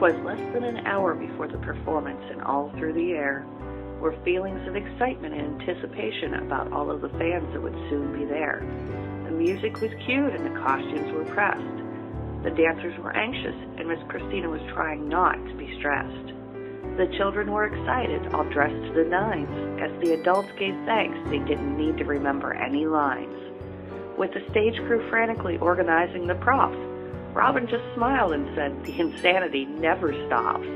'Twas less than an hour before the performance, and all through the air were feelings of excitement and anticipation about all of the fans that would soon be there. The music was cued and the costumes were pressed. The dancers were anxious, and Miss Christina was trying not to be stressed. The children were excited, all dressed to the nines. As the adults gave thanks, they didn't need to remember any lines. With the stage crew frantically organizing the props, Robin just smiled and said, "The insanity never stops."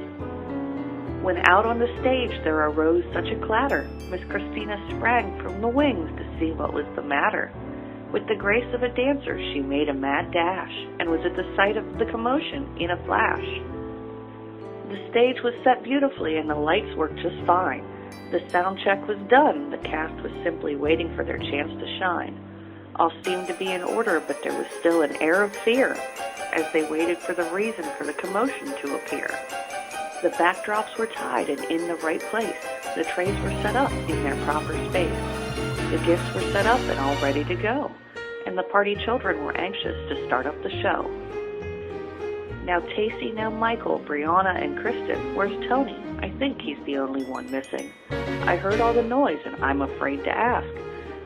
When out on the stage there arose such a clatter, Miss Christina sprang from the wings to see what was the matter. With the grace of a dancer, she made a mad dash, and was at the sight of the commotion in a flash. The stage was set beautifully, and the lights worked just fine. The sound check was done. The cast was simply waiting for their chance to shine. All seemed to be in order, but there was still an air of fear as they waited for the reason for the commotion to appear. The backdrops were tied and in the right place. The trays were set up in their proper space. The gifts were set up and all ready to go, and the party children were anxious to start up the show. Now Tacy, now Michael, Brianna, and Kristen. Where's Tony? I think he's the only one missing. I heard all the noise and I'm afraid to ask,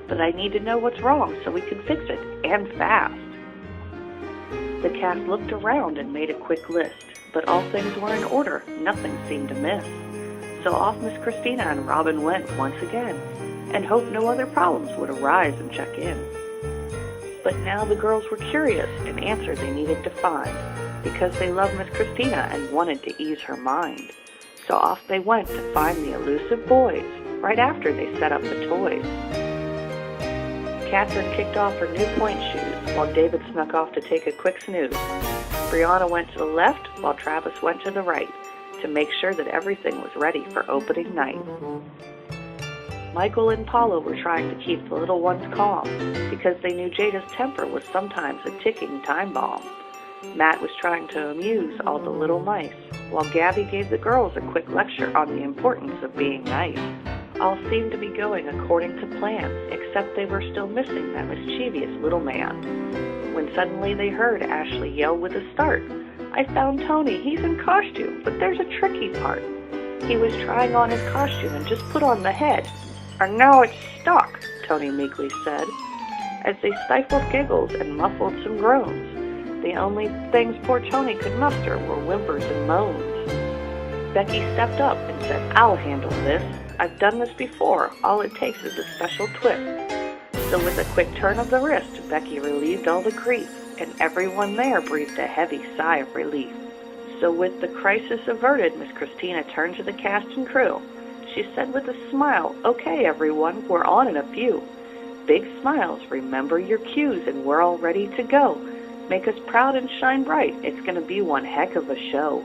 but I need to know what's wrong so we can fix it, and fast. The cast looked around and made a quick list, but all things were in order. Nothing seemed to miss. So off Miss Christina and Robin went once again, and hoped no other problems would arise and check in. But now the girls were curious and answered they needed to find, because they loved Miss Christina and wanted to ease her mind. So off they went to find the elusive boys, right after they set up the toys. Catherine kicked off her new point shoes, while David snuck off to take a quick snooze. Brianna went to the left, while Travis went to the right, to make sure that everything was ready for opening night. Michael and Paula were trying to keep the little ones calm, because they knew Jada's temper was sometimes a ticking time bomb. Matt was trying to amuse all the little mice, while Gabby gave the girls a quick lecture on the importance of being nice. All seemed to be going according to plan, except they were still missing that mischievous little man. When suddenly they heard Ashley yell with a start, "I found Tony, he's in costume, but there's a tricky part. He was trying on his costume and just put on the head. And now it's stuck," Tony meekly said, as they stifled giggles and muffled some groans. The only things poor Tony could muster were whimpers and moans. Becky stepped up and said, "I'll handle this. I've done this before. All it takes is a special twist." So with a quick turn of the wrist, Becky relieved all the grief, and everyone there breathed a heavy sigh of relief. So with the crisis averted, Miss Christina turned to the cast and crew. She said with a smile, "Okay, everyone, we're on in a few. Big smiles, remember your cues, and we're all ready to go. Make us proud and shine bright. It's going to be one heck of a show."